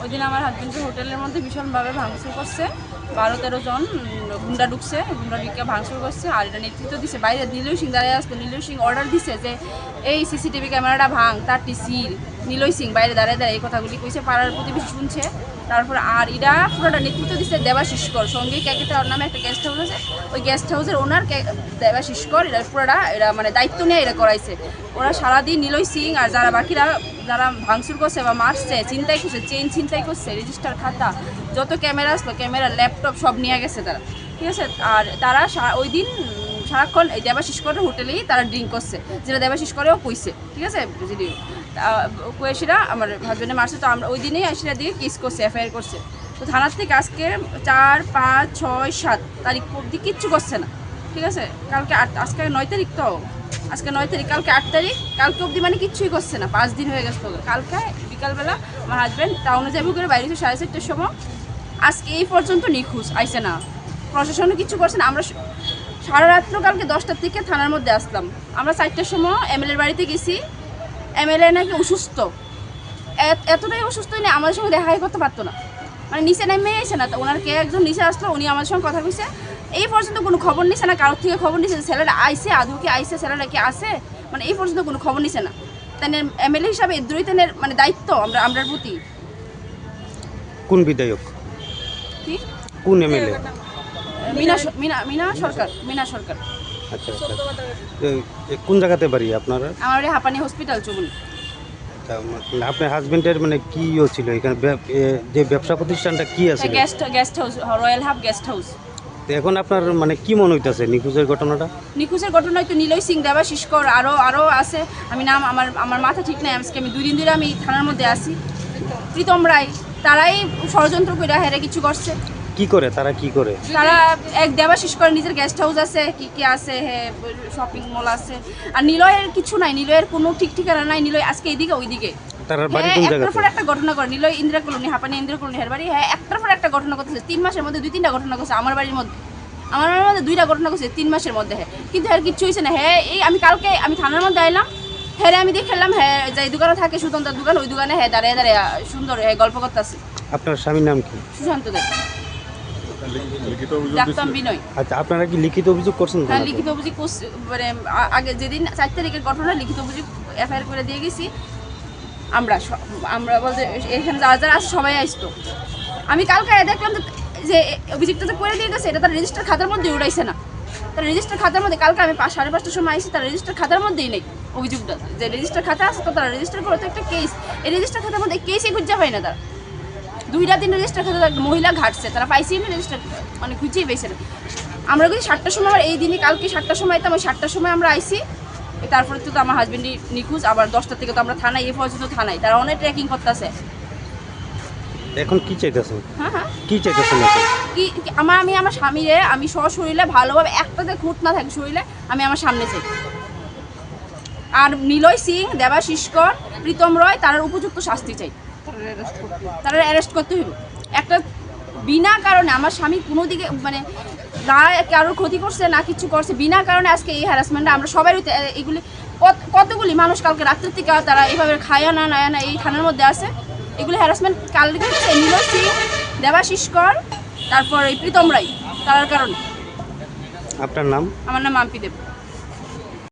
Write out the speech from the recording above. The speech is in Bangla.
ওই দিন আমার হাজবেন্ডের হোটেলের মধ্যে ভীষণভাবে ভাঙচুর করছে, 12-13 জন গুন্ডা ঢুকছে, গুন্ডা ঢুকে ভাঙচুর করছে। আর এটা নেতৃত্ব দিচ্ছে বাইরে নীলয় সিং দাঁড়িয়ে আসতো, নীলয় সিং অর্ডার দিছে যে এই সিসিটিভি ক্যামেরাটা ভাঙ, তার সিল। নীলয় সিং বাইরে দাঁড়িয়ে দাঁড়িয়ে এই কথাগুলি কইছে, পাড়ার প্রতিবেশী শুনছে। তারপর আর এরা পুরোটা নেতৃত্ব দিচ্ছে দেবাশিস কর, সঙ্গে ক্যাকেটার নামে একটা গেস্ট হাউস আছে, ওই গেস্ট হাউসের ওনার দেবাশিস কর, এরা পুরোটা এরা মানে দায়িত্ব নিয়ে এরা করাইছে। ওরা সারাদিন নীলয় সিং আর যারা বাকিরা যারা ভাঙচুর করছে বা মারছে, চিন্তাই করছে, চেইন চিন্তাই করছে, রেজিস্টার খাতা, যত ক্যামেরা আসলো, ক্যামেরা ল্যাপটপ সব নিয়ে গেছে তারা, ঠিক আছে। আর তারা ওই দিন সারাক্ষণ এই দেবাশিস করের হোটেলেই তারা ড্রিঙ্ক করছে, যেটা দেবাশিস করেও কইছে, ঠিক আছে। কয়েছিরা আমার হাজব্যান্ডে মারছে, তো আমরা ওই দিনেই আসিরা দিয়ে কেস করছে, এফআইআর করছে। তো থানার থেকে আজকে 4, 5, 6, 7 তারিখ অবধি কিচ্ছু করছে না, ঠিক আছে। কালকে আজকে 9 তারিখ, তো আজকে 9 তারিখ, কালকে 8 তারিখ, কালকে অবধি মানে কিচ্ছুই করছে না, 5 দিন হয়ে গেছে। কালকে বিকালবেলা আমার হাজব্যান্ড টাউনে যাবো করে বাইরে 4:30টার সময়, আজকে এই পর্যন্ত নিখোঁজ, আইসে না, প্রশাসনও কিছু করছে না। আমরা সারা রাত্র কালকে 10টার থেকে থানার মধ্যে আসলাম, আমরা 4টার সময় এমএলএর বাড়িতে গেছি। এমএলএ নাকি অসুস্থ, এতটাই অসুস্থ নেই, আমাদের সঙ্গে দেখাই করতে পারতো না, মানে নিচে নেমে এসে না। তো ওনার কে একজন নিচে আসলো, উনি আমাদের সঙ্গে কথা কইছে, এই পর্যন্ত কোনো খবর নিছে না, কারোর থেকে খবর নিছে ছেলেটা আইসে, আদৌ কি আইসে, ছেলেটা কি আসে, মানে এই পর্যন্ত কোনো খবর নিছে না। তাই এমএলএ হিসাবে এদ্রুই তেনের মানে দায়িত্ব আমরার প্রতি। কোন বিধায়ক, কি কোন এমএলএ? মিনা সরকার। আচ্ছা, কোন জায়গাতে বাড়ি আপনারা? আমার বাড়ি হাঁপানি হসপিটাল, চুমুনি। আপনার হাজবেন্ডের মানে কি ছিল এখানে, যে ব্যবসা প্রতিষ্ঠানটা কি আছে? Guest house, royal hub guest house. এখন আপনার মানে কি মনে হইতেছে নিখোঁজের ঘটনাটা? নিখোঁজের ঘটনায় তো নীলয় সিং, দেবাশিস কর, আরও আছে, আমি নাম আমার মাথা ঠিক নাই। আজকে আমি 2 দিন ধরে আমি থানার মধ্যে আসি। প্রীতম রায়, তারাই ষড়যন্ত্র করে হেরে কিছু করছে। কি করে তারা, কি করে তারা এক দেবাশিস করে নিজের গেস্ট হাউস আছে, কি আছে, হ্যাঁ শপিং মল আছে। আর নিলয়ের কিছু নাই, নিলয়ের কোনো ঠিক ঠিকানা নাই। নিলয় আজকে এইদিকে ওইদিকে, তার বাড়ি কোন একটার জায়গাতে? পর একটা ঘটনা করে। নিলয় ইন্দিরা কলোনি, হাঁপানি ইন্দিরা কলোনি হের বাড়ি, হ্যাঁ একটার পর একটা ঘটনা করতেছে। 3 মাসের মধ্যে 2-3টা ঘটনা করছে আমার বাড়ির মধ্যে, আমার বাড়ির মধ্যে 2টা ঘটনা করছে 3 মাসের মধ্যে, হ্যাঁ। কিন্তু হ্যাঁ কিচ্ছু হয়েছে না। হ্যাঁ এই আমি কালকে আমি থানার মধ্যে আইলাম, হ্যাঁ আমি দিয়ে খেললাম, হ্যাঁ যে দোকানে থাকে সুতন্ত্র দোকান, ওই দোকানে হ্যাঁ দাঁড়িয়ে দাঁড়িয়ে সুন্দর গল্প করতেছে। আপনার স্বামীর নাম কি? সুশান্ত দেব। ডাক্তার বিনয়। আচ্ছা, আপনারা কি লিখিত অভিযোগ করছেন? হ্যাঁ লিখিত অভিযোগ মানে আগে যেদিন 4 তারিখের ঘটনা, লিখিত অভিযোগ এফআইআর করে দিয়ে গেছি। আমরা বলতে এখানে যারা যারা আছে সবাই আসতো। আমি কালকে দেখলাম যে অভিযোগটা যে করে দিয়ে গেছে, এটা তার রেজিস্টার খাতার মধ্যে উড়াইছে না। তার রেজিস্টার খাতার মধ্যে কালকে আমি 5-5:30টার সময় আসি, তার রেজিস্টার খাতার মধ্যেই নেই অভিযোগটা। যে রেজিস্টার খাতা আছে, তো তারা রেজিস্টার করে তো একটা কেস, এই রেজিস্টার খাতার মধ্যে কেসই খুঁজে পাই না। তারা 2টা দিন রেজিস্টার খাতা একটা মহিলা ঘাটছে, তারা পাইছেই না রেজিস্টার, মানে খুঁজেই পেয়েছে না। আমরা যদি 7টার সময়, আবার এই দিনে কালকে 7টার সময়, তো আমি 7টার সময় আমরা আইসি। তারপরে তো আমার হাজবেন্ডই নিখোঁজ, আবার 10টা থেকে তো আমরা থানায়, এ পর্যন্ত থানায় তারা অনেক ট্র্যাকিং করতেছে। এখন কি চাইতেছেন? হ্যাঁ কি চাইতেছেন? কি আমি আমার স্বামীরে আমি সশরীরে ভালোভাবে একটাতে খুঁত না থাকে শরীরে, আমি আমার সামনে চাই। আর নিলয় সিং, দেবাশিস কর, প্রীতম রয়, তার উপযুক্ত শাস্তি চাই, তারা অ্যারেস্ট করতে হইব। একটা বিনা কারণে আমার স্বামী কোনো দিকে মানে না কারোর ক্ষতি করছে না কিছু করছে, বিনা কারণে আজকে এই হ্যারাসমেন্টটা আমরা সবাই এগুলি কতগুলি মানুষ কালকে রাত্রের থেকে তারা এইভাবে খায় না এই থানার মধ্যে আছে। এগুলি হ্যারাসমেন্ট কালকে হচ্ছে নীলয় সিং, দেবাশিস কর, তারপর এই প্রীতম রায়, তার কারণে। আপনার নাম? আমার নাম মাম্পি দেব।